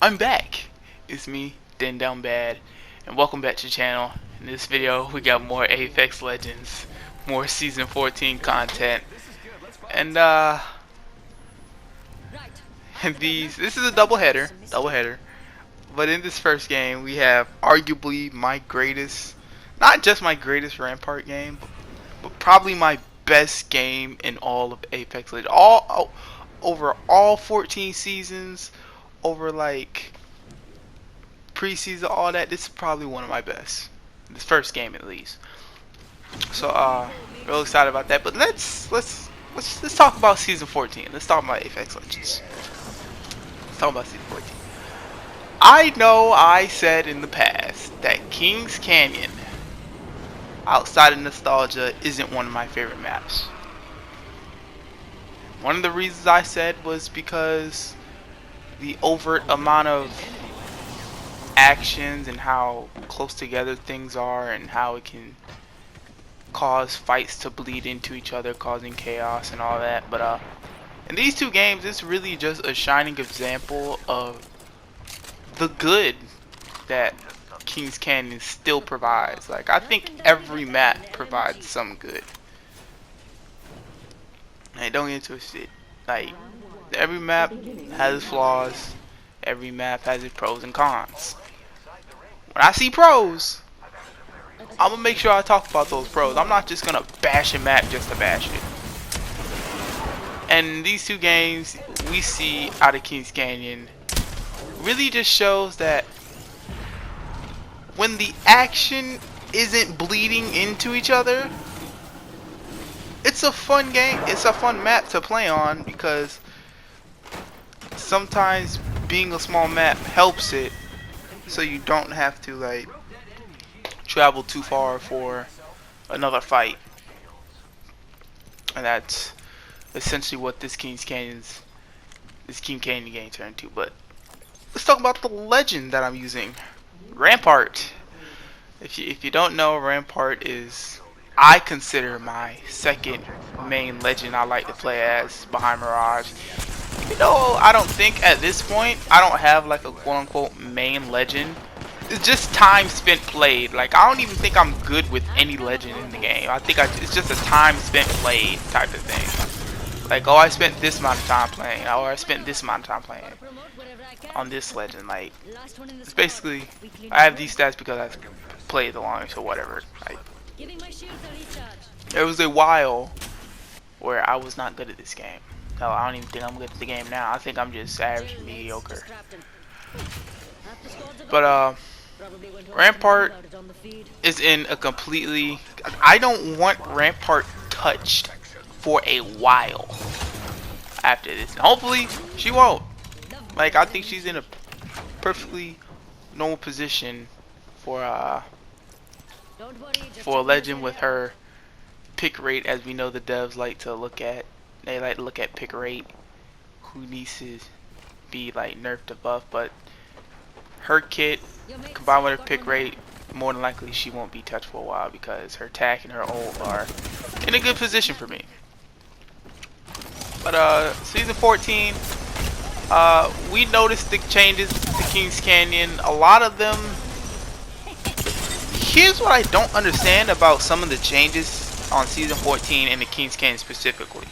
I'm back. It's me, Den Down Bad, and welcome back to the channel. In this video, we got more Apex Legends, more Season 14 content, and this is a double header. But in this first game, we have arguably my greatest, not just my greatest Rampart game, but probably my best game in all of Apex Legends. Over all 14 seasons, over like preseason, all that. This is probably one of my best. This first game at least. So real excited about that. But let's talk about season 14. Let's talk about Apex Legends. Let's talk about season 14. I know I said in the past that Kings Canyon, outside of nostalgia, isn't one of my favorite maps. One of the reasons I said was because the overt amount of actions and how close together things are and how it can cause fights to bleed into each other, causing chaos and all that. But in these two games, it's really just a shining example of the good that Kings Canyon still provides. Like, I think every map provides some good. Hey, don't get twisted. Like, every map has its flaws. Every map has its pros and cons. When I see pros, I'm gonna make sure I talk about those pros. I'm not just gonna bash a map just to bash it. And these two games we see out of Kings Canyon really just shows that when the action isn't bleeding into each other, it's a fun game. It's a fun map to play on, because sometimes being a small map helps it, so you don't have to like travel too far for another fight. And that's essentially what this King Canyon game turned into. But let's talk about the legend that I'm using, Rampart. If you don't know, Rampart is, I consider, my second main legend I like to play as behind Mirage. You know, I don't think at this point I don't have like a quote-unquote main legend. It's just time spent played. Like, I don't even think I'm good with any legend in the game. I think it's just a time spent played type of thing. Like, oh, I spent this amount of time playing, or I spent this amount of time playing on this legend. Like, it's basically, I have these stats because I played the longest or whatever. Like, there was a while where I was not good at this game. No, I don't even think I'm good at the game now. I think I'm just average, mediocre. But Rampart is in a completely, I don't want Rampart touched for a while after this. And hopefully she won't. Like, I think she's in a perfectly normal position for a legend with her pick rate, as we know the devs like to look at. They like to look at pick rate, who needs to be like nerfed or buffed. But her kit combined with her pick rate, more than likely she won't be touched for a while, because her attack and her ult are in a good position for me. But season 14, we noticed the changes to Kings Canyon. A lot of them. Here's what I don't understand about some of the changes on season 14 and the Kings Canyon specifically.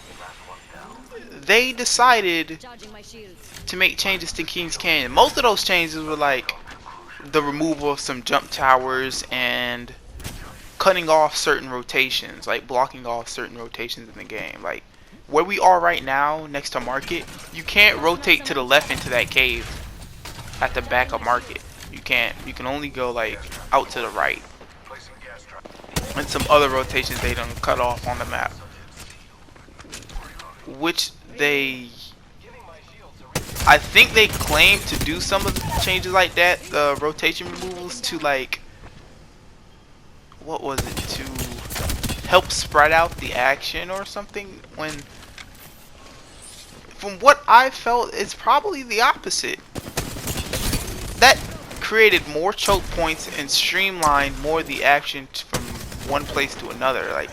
They decided to make changes to Kings Canyon. Most of those changes were like the removal of some jump towers and cutting off certain rotations, like blocking off certain rotations in the game. Like, where we are right now next to Market, you can't rotate to the left into that cave at the back of Market. You can't. You can only go like out to the right. And some other rotations they done cut off on the map, which I think they claim to do some of the changes like that, the rotation removals, to like, what was it, to help spread out the action or something, when from what I felt, it's probably the opposite. That created more choke points and streamlined more the action from one place to another. Like,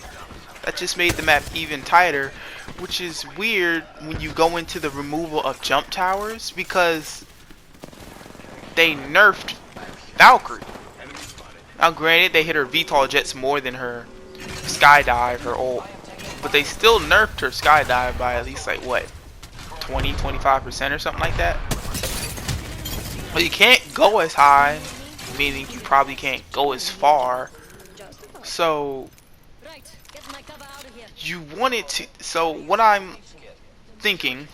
that just made the map even tighter, which is weird when you go into the removal of jump towers, because they nerfed Valkyrie. Now granted, they hit her VTOL jets more than her skydive, her ult, but they still nerfed her skydive by at least like what, 20-25% or something like that. But you can't go as high, meaning you probably can't go as far. So you wanted to. So what I'm thinking,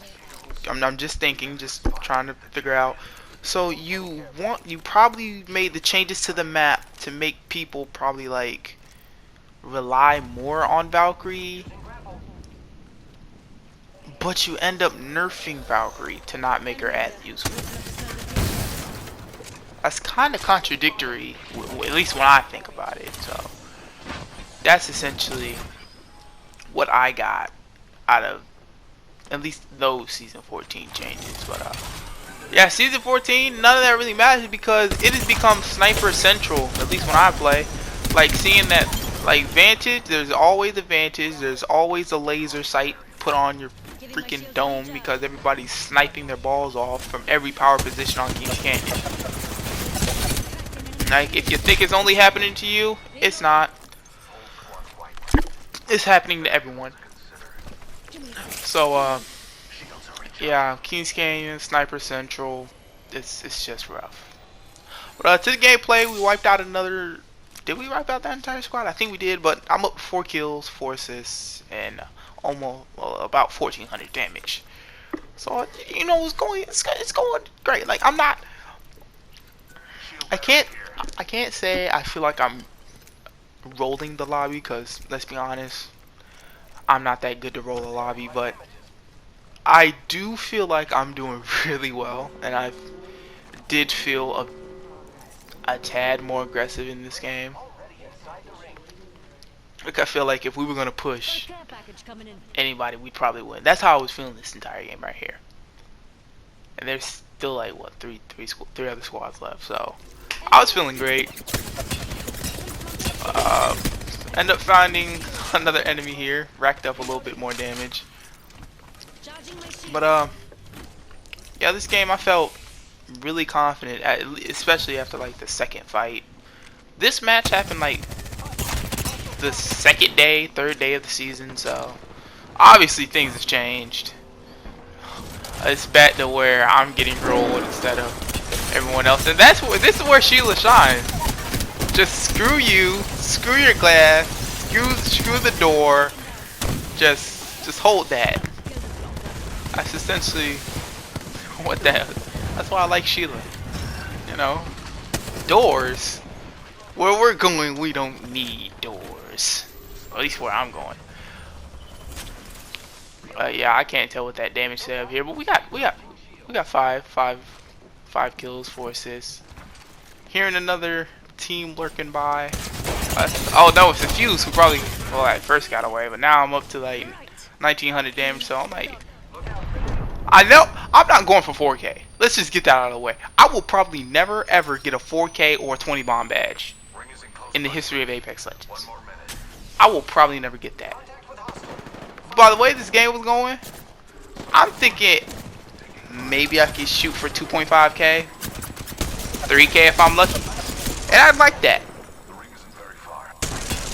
I'm just thinking, just trying to figure out. So you probably made the changes to the map to make people probably like rely more on Valkyrie, but you end up nerfing Valkyrie to not make her as useful. That's kind of contradictory, at least when I think about it. So that's essentially what I got out of at least those season 14 changes. But yeah, season 14, none of that really matters because it has become sniper central, at least when I play. Like seeing that, like Vantage, there's always a Vantage, there's always a laser sight put on your freaking dome because everybody's sniping their balls off from every power position on Kings Canyon. Like, if you think it's only happening to you, it's not. It's happening to everyone. So, yeah, Kings Canyon, Sniper Central, it's just rough. But to the gameplay, we wiped out another. Did we wipe out that entire squad? I think we did, but I'm up 4 kills, 4 assists, and almost about 1,400 damage. So you know, it's going great. Like I can't say I feel like I'm rolling the lobby because let's be honest, I'm not that good to roll a lobby, but I do feel like I'm doing really well, and I did feel a tad more aggressive in this game. Like I feel like if we were gonna push anybody, we'd probably win. That's how I was feeling this entire game right here. And there's still like what three other squads left, so I was feeling great. End up finding another enemy here, racked up a little bit more damage. But yeah, this game I felt really confident, especially after like the second fight. This match happened like the third day of the season, so obviously things have changed. It's back to where I'm getting rolled instead of everyone else, and this is where Sheila shines. Just screw you, screw your glass, screw the door. Just hold that. That's essentially what that. That's why I like Sheila. You know, doors. Where we're going, we don't need doors. At least where I'm going. Yeah, I can't tell what that damage set up here, but we got five kills, 4 assists. Hearing another team lurking by. Oh no, it's the Fuse who probably I first got away, but now I'm up to like 1,900 damage. So I'm like, I know I'm not going for 4K. Let's just get that out of the way. I will probably never ever get a 4K or a 20 bomb badge in the history of Apex Legends. I will probably never get that. By the way this game was going, I'm thinking maybe I could shoot for 2.5K, 3K if I'm lucky, and I'd like that.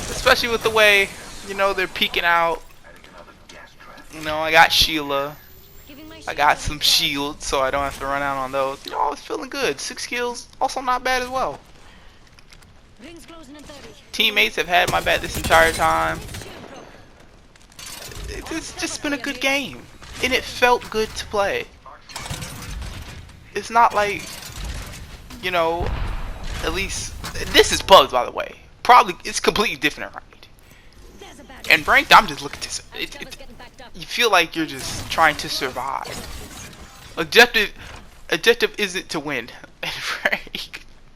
Especially with the way, you know, they're peeking out. You know, I got Sheila. I got some shields, so I don't have to run out on those. You know, I was feeling good. 6 kills, also not bad as well. Teammates have had my back this entire time. It's just been a good game, and it felt good to play. It's not like, you know, at least this is bugs, by the way. Probably it's completely different, right? And ranked, I'm just looking to. You feel like you're just trying to survive. Objective isn't to win.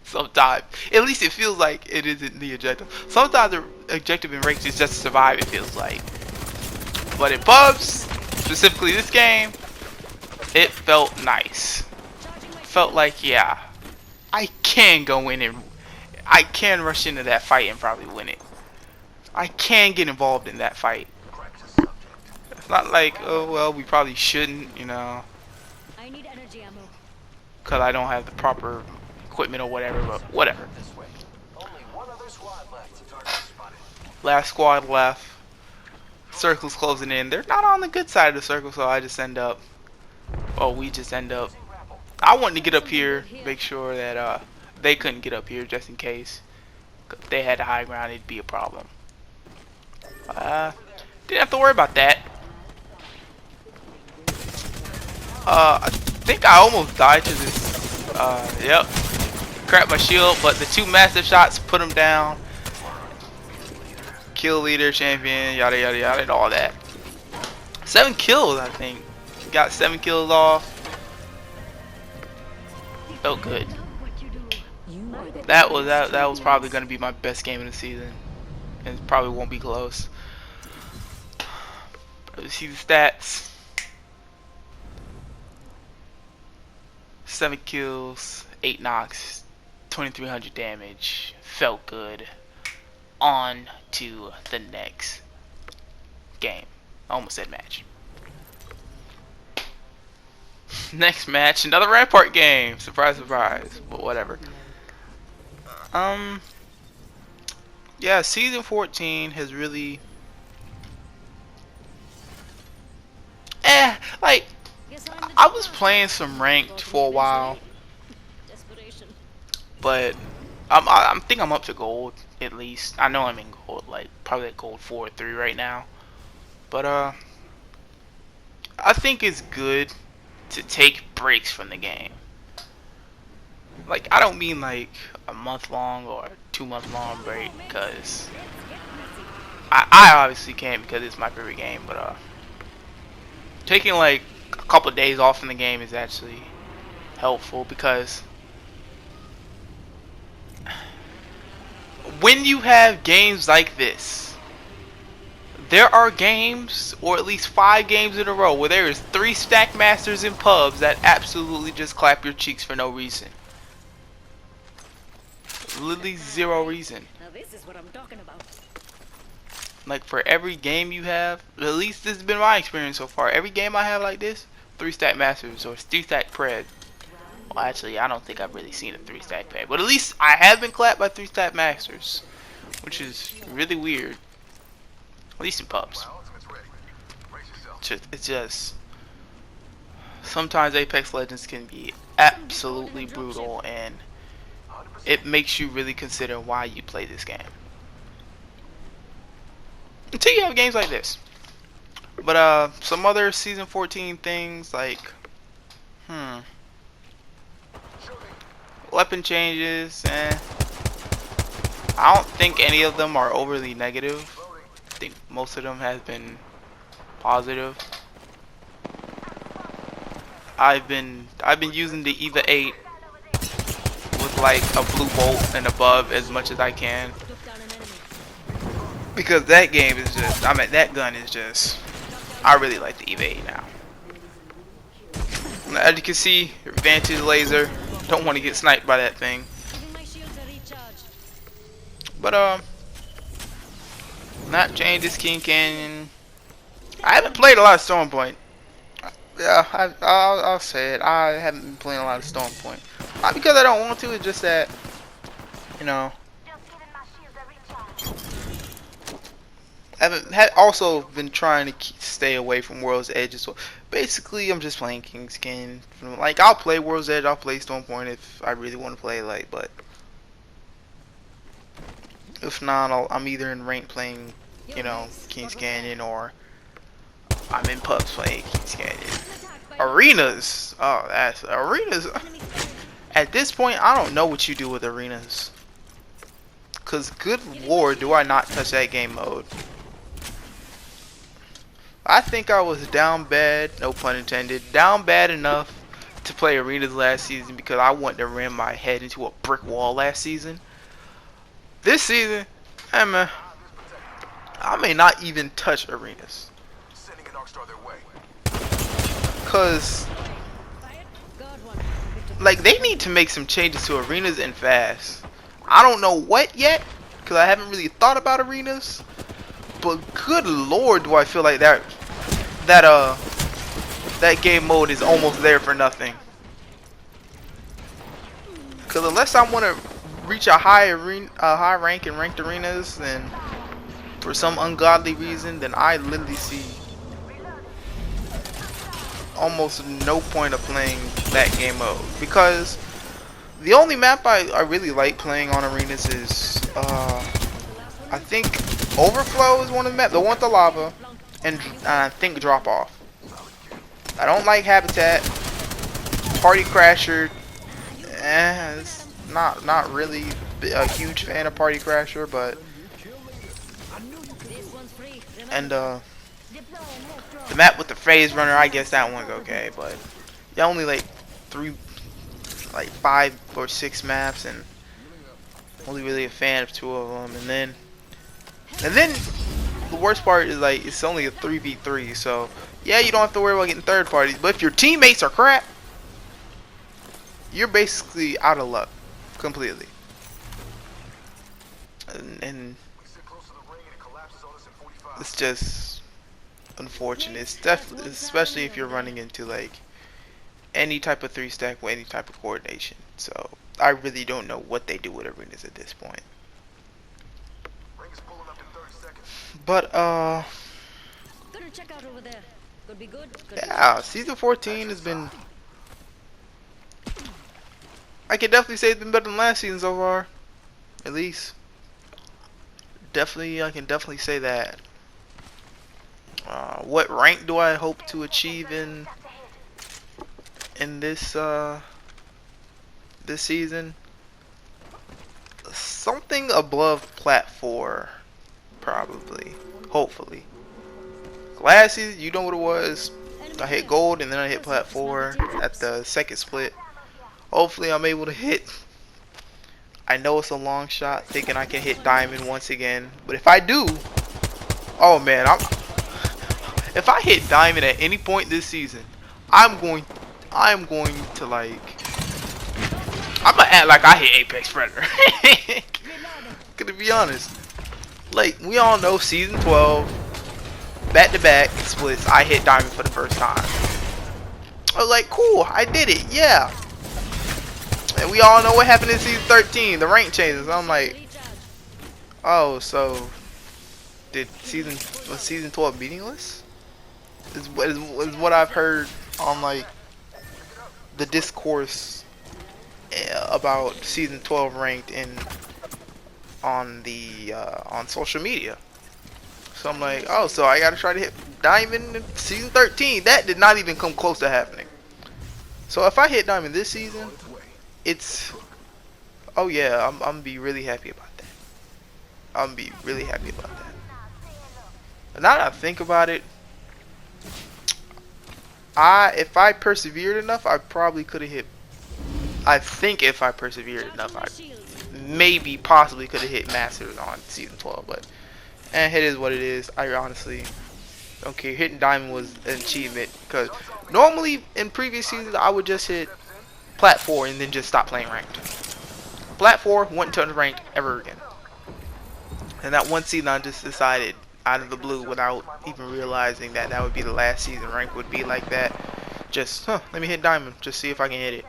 Sometimes, at least it feels like it isn't the objective. Sometimes the objective in ranked is just to survive. It feels like. But in pubs, specifically this game, it felt nice. Felt like, yeah, I can go in and I can rush into that fight and probably win it. I can get involved in that fight. It's not like, oh well, we probably shouldn't, you know, because I don't have the proper equipment or whatever, but whatever. Last squad left. Circle's closing in. They're not on the good side of the circle, so I just end up. Oh, we just end up. I wanted to get up here, make sure that they couldn't get up here just in case. If they had the high ground, it'd be a problem. Didn't have to worry about that. I think I almost died to this. Yep. Cracked my shield, but the two master shots put him down. Kill leader, champion, yada yada yada, and all that. 7 kills, I think. Got 7 kills off. Felt good. That was probably gonna be my best game of the season, and it probably won't be close. Let's see the stats. 7 kills, 8 knocks, 2300 damage. Felt good. On to the next game. I almost said match. Next match, another Rampart game. Surprise, surprise. But whatever. Yeah, season 14 has really like I was playing some ranked for a while, but I think I'm up to gold at least. I know I'm in gold, like probably at gold 4 or 3 right now. But I think it's good to take breaks from the game. Like, I don't mean like a month long or 2 month long break, because I obviously can't because it's my favorite game, but taking like a couple of days off in the game is actually helpful, because when you have games like this, there are games, or at least 5 games in a row, where there is 3 stack masters in pubs that absolutely just clap your cheeks for no reason. Literally 0 reason. Now this is what I'm talking about. Like, for every game you have, at least this has been my experience so far. Every game I have like this, 3 stack masters or 3 stack pred. Well, actually, I don't think I've really seen a 3 stack pred, but at least I have been clapped by 3 stack masters, which is really weird. At least in pubs. It's just sometimes Apex Legends can be absolutely brutal, and it makes you really consider why you play this game. Until you have games like this. But some other season 14 things like weapon changes, I don't think any of them are overly negative. I think most of them have been positive. I've been using the EVA 8 with like a blue bolt and above as much as I can, because that game is just, I mean, that gun is just, I really like the EVA 8 now. As you can see, advantage laser, don't want to get sniped by that thing. But not changes King Canyon. I haven't played a lot of Storm Point. Yeah, I'll say it. I haven't been playing a lot of Storm Point. Not because I don't want to. It's just that, you know, had also been trying to stay away from World's Edge. So basically, I'm just playing King's Canyon. Like, I'll play World's Edge. I'll play Storm Point if I really want to play. Like, but if not, I'm either in rank playing, you know, King's Canyon, or I'm in pubs playing King's Canyon. Arenas. Oh, that's arenas. At this point, I don't know what you do with arenas. Cause good lord, do I not touch that game mode. I think I was down bad, no pun intended, down bad enough to play arenas last season because I wanted to ram my head into a brick wall last season. This season, hey man, I may not even touch arenas. Cause like, they need to make some changes to arenas and fast. I don't know what yet, because I haven't really thought about arenas. But good lord, do I feel like that game mode is almost there for nothing. Because unless I want to reach a high rank in ranked arenas, then for some ungodly reason, then I literally see almost no point of playing that game mode. Because the only map I really like playing on arenas is I think Overflow is one of the maps, the one with the lava, and I think Drop Off. I don't like Habitat. Party Crasher, it's not really a huge fan of Party Crasher, but and the map with the phase runner, I guess that one's okay, but yeah, only like 5 or 6 maps, and only really a fan of 2 of them, and then the worst part is like it's only a 3v3, so yeah, you don't have to worry about getting third parties, but if your teammates are crap, you're basically out of luck completely. And it's just unfortunate. It's definitely, especially if you're running into like any type of 3-stack with any type of coordination. So I really don't know what they do with arenas at this point. But yeah, season 14 has been, I can definitely say it's been better than last season so far. At least. Definitely, I can definitely say that. What rank do I hope to achieve in this this season? Something above plat 4, probably. Hopefully. Last season, you know what it was. I hit gold and then I hit plat 4 at the second split. Hopefully I'm able to hit. I know it's a long shot, thinking I can hit diamond once again, but if I do, oh man, if I hit diamond at any point this season, I'm going to like, I'm gonna act like I hit Apex Predator. Gonna be honest, like we all know season 12, back-to-back splits, I hit diamond for the first time. I was like, cool, I did it, yeah. And we all know what happened in season 13, the rank changes. I'm like, oh, so was season 12 meaningless? Is what I've heard on like the discourse about season 12 ranked on social media. So I'm like, oh, so I gotta try to hit diamond in season 13. That did not even come close to happening. So if I hit diamond this season, it's, oh yeah, I'm gonna be really happy about that. I'm gonna be really happy about that. But now that I think about it, if I persevered enough, I probably could have hit. I think if I persevered enough, I maybe possibly could have hit masters on season 12. But it is what it is. I honestly don't care. Hitting diamond was an achievement, because normally in previous seasons I would just hit plat 4 and then just stop playing ranked. Plat 4 wouldn't touch ranked ever again. And that one season I just decided out of the blue, without even realizing that that would be the last season rank would be like that, just let me hit diamond, just see if I can hit it.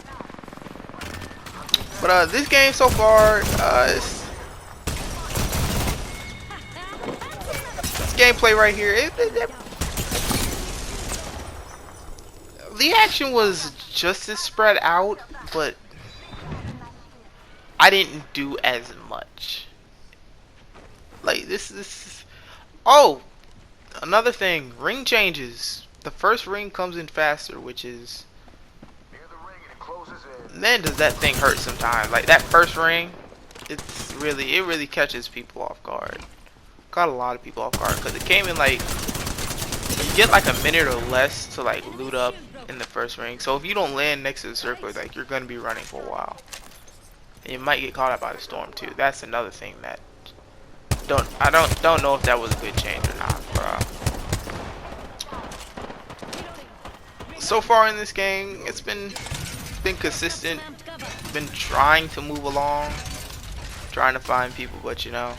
But this game so far, this gameplay right here, the action was just as spread out, but I didn't do as much. Like this. Oh, another thing, ring changes. The first ring comes in faster, which is, man, does that thing hurt sometimes. Like that first ring, it really catches people off guard. Got a lot of people off guard because it came in like, you get like a minute or less to like loot up in the first ring. So if you don't land next to the circle, like you're gonna be running for a while. And you might get caught up by the storm too. That's another thing that I don't know if that was a good change or not. But, so far in this game, it's been consistent. Been trying to move along, trying to find people, but you know,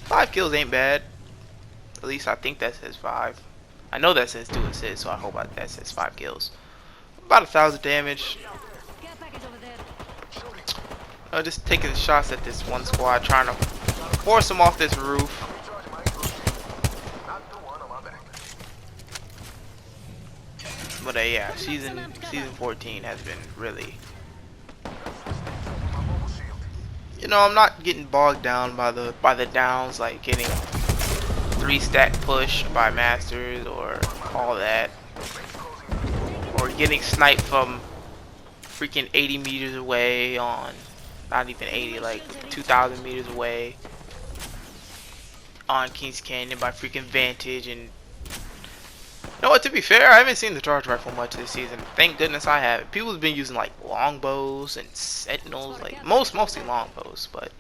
5 kills ain't bad. At least I think that says 5. I know that says 2 assists, so I hope that says 5 kills. About 1,000 damage. just taking shots at this one squad, trying to force them off this roof. But yeah, season 14 has been really, you know, I'm not getting bogged down by the downs, like getting 3-stack push by masters or all that, or getting sniped from freaking 80 meters away on, not even 80, like 2,000 meters away on Kings Canyon by freaking Vantage. And you know what, to be fair, I haven't seen the charge rifle much this season. Thank goodness I haven't. People have been using like longbows and sentinels, like mostly longbows, but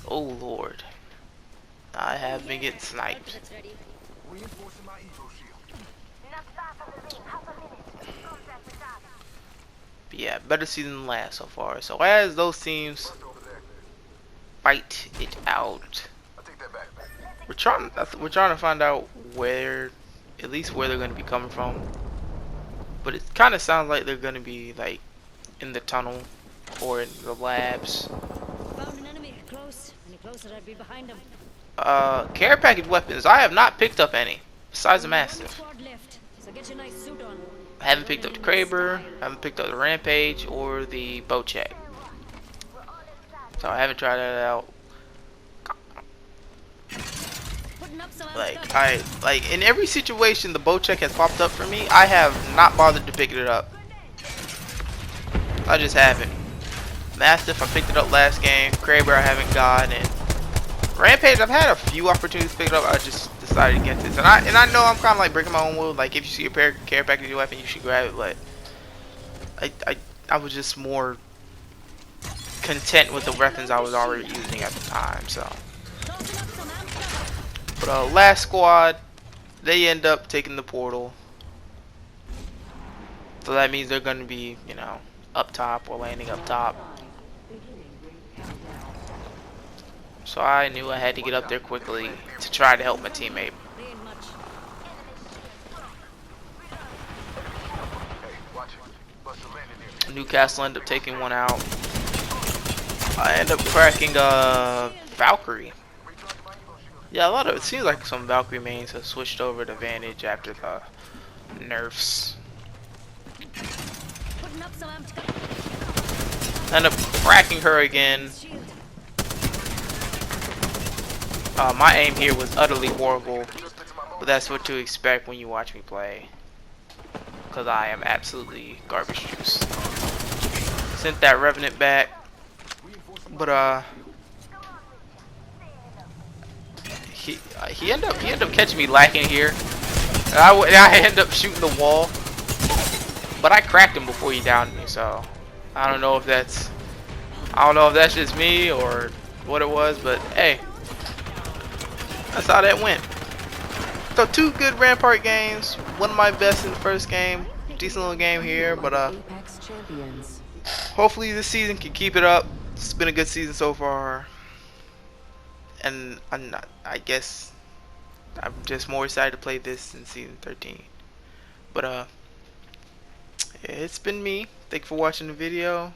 oh lord, I have been getting sniped. But yeah, better season than last so far. So as those teams fight it out, we're trying to find out where, at least where they're going to be coming from. But it kind of sounds like they're going to be like in the tunnel or in the labs. Found an enemy close. Any closer, I'd be behind him. Care package weapons. I have not picked up any besides the Mastiff. So get your nice suit on. I haven't picked up the Kraber, I haven't picked up the Rampage or the Bocek. So I haven't tried that out. Like in every situation the Bocek has popped up for me, I have not bothered to pick it up. I just haven't. Mastiff, I picked it up last game. Kraber I haven't gotten, and Rampage I've had a few opportunities to pick it up. I just decided against it. And I know I'm kinda like breaking my own rule. Like if you see a care package weapon you should grab it, but I was just more content with the weapons I was already using at the time, so. But last squad, they end up taking the portal. So that means they're going to be, you know, up top or landing up top. So I knew I had to get up there quickly to try to help my teammate. Newcastle ended up taking one out. I end up cracking Valkyrie. Yeah, it seems like some Valkyrie mains have switched over to Vantage after the nerfs. End up cracking her again. My aim here was utterly horrible, but that's what to expect when you watch me play, because I am absolutely garbage juice. Sent that Revenant back, but he ended up catching me lacking here. And I ended up shooting the wall, but I cracked him before he downed me. So I don't know if that's just me or what it was, but hey, that's how that went. So 2 good Rampart games. One of my best in the first game. Decent little game here, but hopefully this season can keep it up. It's been a good season so far, and I guess I'm just more excited to play this in season 13. But yeah, it's been me. Thank you for watching the video.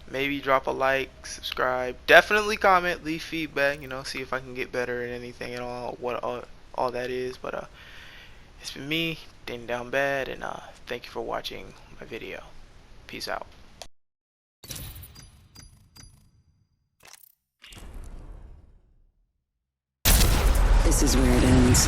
Maybe drop a like, subscribe, definitely comment, leave feedback, you know, see if I can get better at anything at all, what all that is. But it's been me, Danny Down Bad, and thank you for watching my video. Peace out. This is where it ends.